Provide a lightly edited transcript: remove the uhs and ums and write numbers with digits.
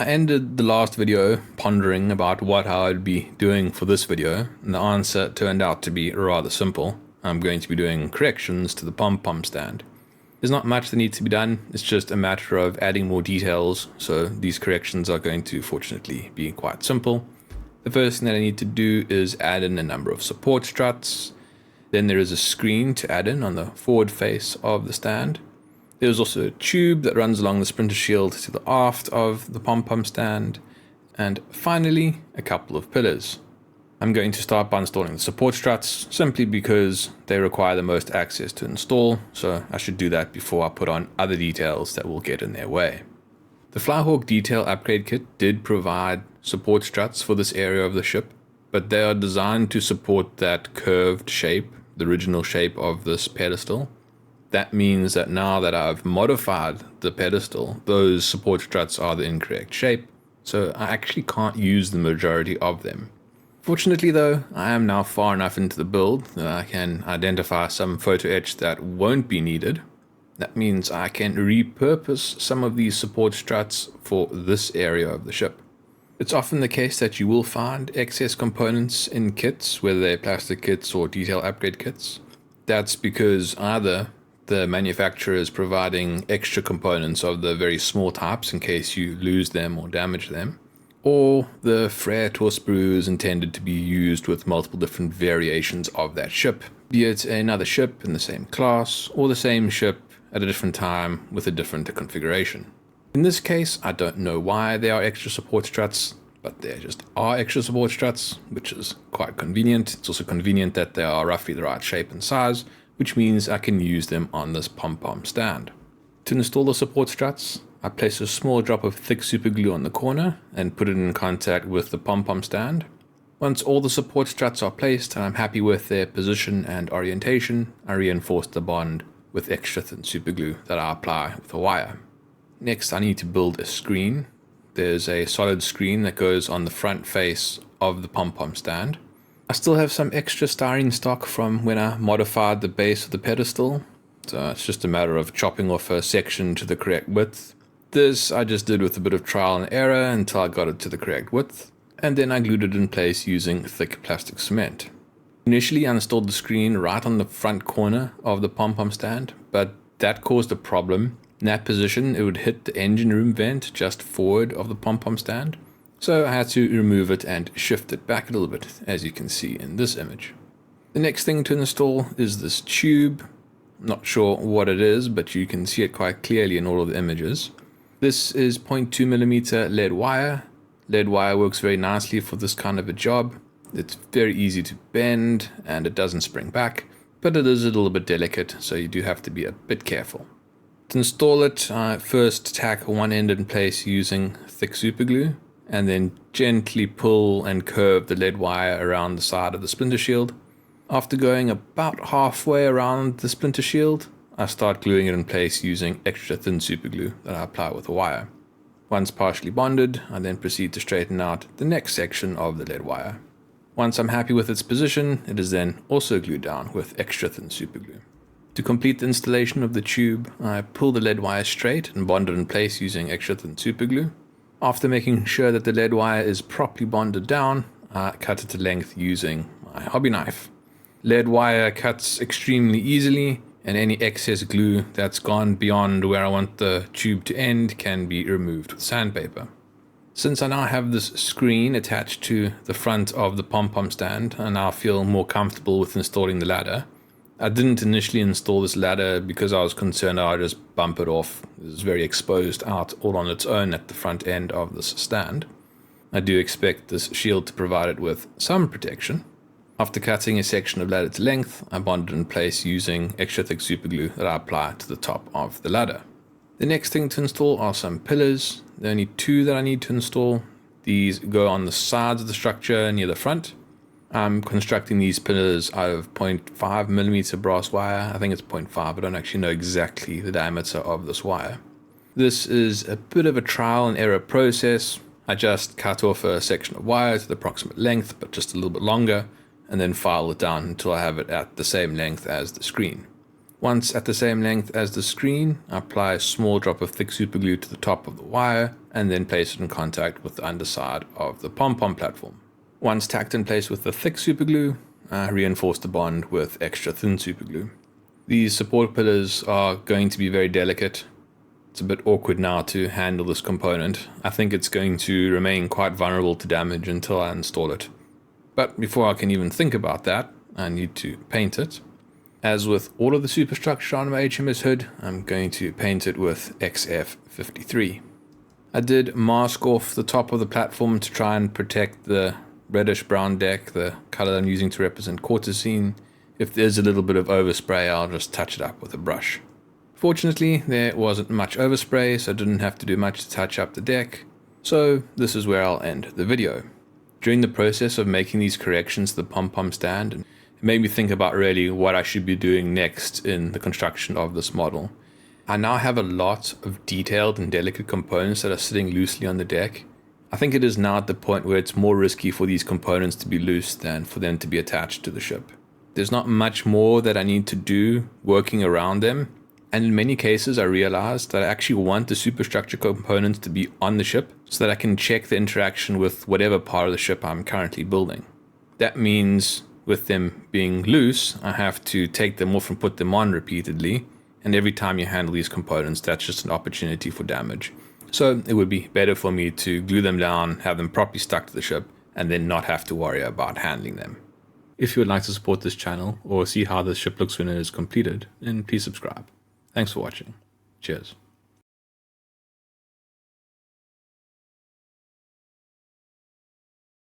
I ended the last video pondering about what I would be doing for this video, and the answer turned out to be rather simple. I'm going to be doing corrections to the Pom-Pom stand. There's not much that needs to be done, it's just a matter of adding more details, so these corrections are going to fortunately be quite simple. The first thing that I need to do is add in a number of support struts. Then there is a screen to add in on the forward face of the stand. There's also a tube that runs along the sprinter shield to the aft of the pom-pom stand. And finally, a couple of pillars. I'm going to start by installing the support struts simply because they require the most access to install, so I should do that before I put on other details that will get in their way. The FlyHawk detail upgrade kit did provide support struts for this area of the ship, but they are designed to support that curved shape, the original shape of this pedestal. That means that now that I've modified the pedestal, those support struts are the incorrect shape, so I actually can't use the majority of them. Fortunately though, I am now far enough into the build that I can identify some photo etch that won't be needed. That means I can repurpose some of these support struts for this area of the ship. It's often the case that you will find excess components in kits, whether they're plastic kits or detail upgrade kits. That's because either the manufacturer is providing extra components of the very small types in case you lose them or damage them, or the fret or sprue is intended to be used with multiple different variations of that ship, be it another ship in the same class or the same ship at a different time with a different configuration. In this case, I don't know why there are extra support struts, but there just are extra support struts, which is quite convenient. It's also convenient that they are roughly the right shape and size, which means I can use them on this pom-pom stand. To install the support struts, I place a small drop of thick super glue on the corner and put it in contact with the pom-pom stand. Once all the support struts are placed and I'm happy with their position and orientation, I reinforce the bond with extra thin super glue that I apply with a wire. Next, I need to build a screen. There's a solid screen that goes on the front face of the pom-pom stand. I still have some extra styrene stock from when I modified the base of the pedestal, so it's just a matter of chopping off a section to the correct width. This I just did with a bit of trial and error until I got it to the correct width, and then I glued it in place using thick plastic cement. Initially I installed the screen right on the front corner of the pom-pom stand, but that caused a problem. In that position it would hit the engine room vent just forward of the pom-pom stand, so I had to remove it and shift it back a little bit, as you can see in this image. The next thing to install is this tube. I'm not sure what it is, but you can see it quite clearly in all of the images. This is 0.2mm lead wire. Lead wire works very nicely for this kind of a job. It's very easy to bend and it doesn't spring back, but it is a little bit delicate, so you do have to be a bit careful. To install it, I first tack one end in place using thick super glue, and then gently pull and curve the lead wire around the side of the splinter shield. After going about halfway around the splinter shield, I start gluing it in place using extra thin super glue that I apply with a wire. Once partially bonded, I then proceed to straighten out the next section of the lead wire. Once I'm happy with its position, it is then also glued down with extra thin super glue. To complete the installation of the tube, I pull the lead wire straight and bond it in place using extra thin super glue. After making sure that the lead wire is properly bonded down, I cut it to length using my hobby knife. Lead wire cuts extremely easily, and any excess glue that's gone beyond where I want the tube to end can be removed with sandpaper. Since I now have this screen attached to the front of the pom-pom stand, I now feel more comfortable with installing the ladder. I didn't initially install this ladder because I was concerned I would just bump it off. It's very exposed out all on its own at the front end of this stand. I do expect this shield to provide it with some protection. After cutting a section of ladder to length, I bond it in place using extra thick super glue that I apply to the top of the ladder. The next thing to install are some pillars. There are only two that I need to install. These go on the sides of the structure near the front. I'm constructing these pillars out of 0.5mm brass wire. I think it's 0.5, I don't actually know exactly the diameter of this wire. This is a bit of a trial and error process. I just cut off a section of wire to the approximate length, but just a little bit longer, and then file it down until I have it at the same length as the screen. Once at the same length as the screen, apply a small drop of thick superglue to the top of the wire and then place it in contact with the underside of the pom-pom platform. Once tacked in place with the thick superglue, reinforce the bond with extra thin superglue. These support pillars are going to be very delicate. It's a bit awkward now to handle this component. I think it's going to remain quite vulnerable to damage until I install it. But before I can even think about that, I need to paint it. As with all of the superstructure on my HMS hood, I'm going to paint it with XF53. I did mask off the top of the platform to try and protect the reddish brown deck, the color I'm using to represent quartercene. If there's a little bit of overspray, I'll just touch it up with a brush. Fortunately, there wasn't much overspray, so I didn't have to do much to touch up the deck. So this is where I'll end the video. During the process of making these corrections to the pom-pom stand, it made me think about really what I should be doing next in the construction of this model. I now have a lot of detailed and delicate components that are sitting loosely on the deck. I think it is now at the point where it's more risky for these components to be loose than for them to be attached to the ship. There's not much more that I need to do working around them, and in many cases I realized that I actually want the superstructure components to be on the ship so that I can check the interaction with whatever part of the ship I'm currently building. That means with them being loose, I have to take them off and put them on repeatedly, and every time you handle these components, that's just an opportunity for damage. So it would be better for me to glue them down, have them properly stuck to the ship, and then not have to worry about handling them. If you would like to support this channel or see how this ship looks when it is completed, then please subscribe. Thanks for watching. Cheers.